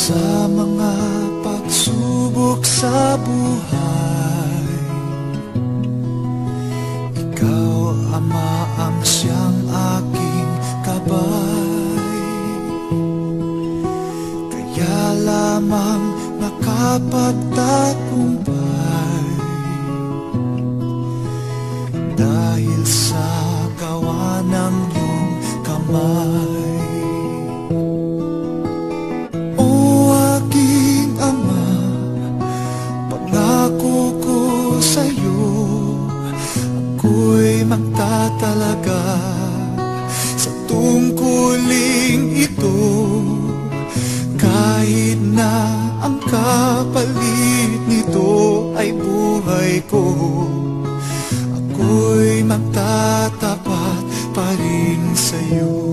Sa mga pagsubok sa buhay, ikaw, Ama, ang siyang aking gabay. Kaya lamang nakapagtagumpay, dahil sa gawa ng iyong kamay. Ako'y magtatalaga sa tungkuling ito, kahit na ang kapalit nito ay buhay ko. Ako'y magtatapat pa rin sa'yo.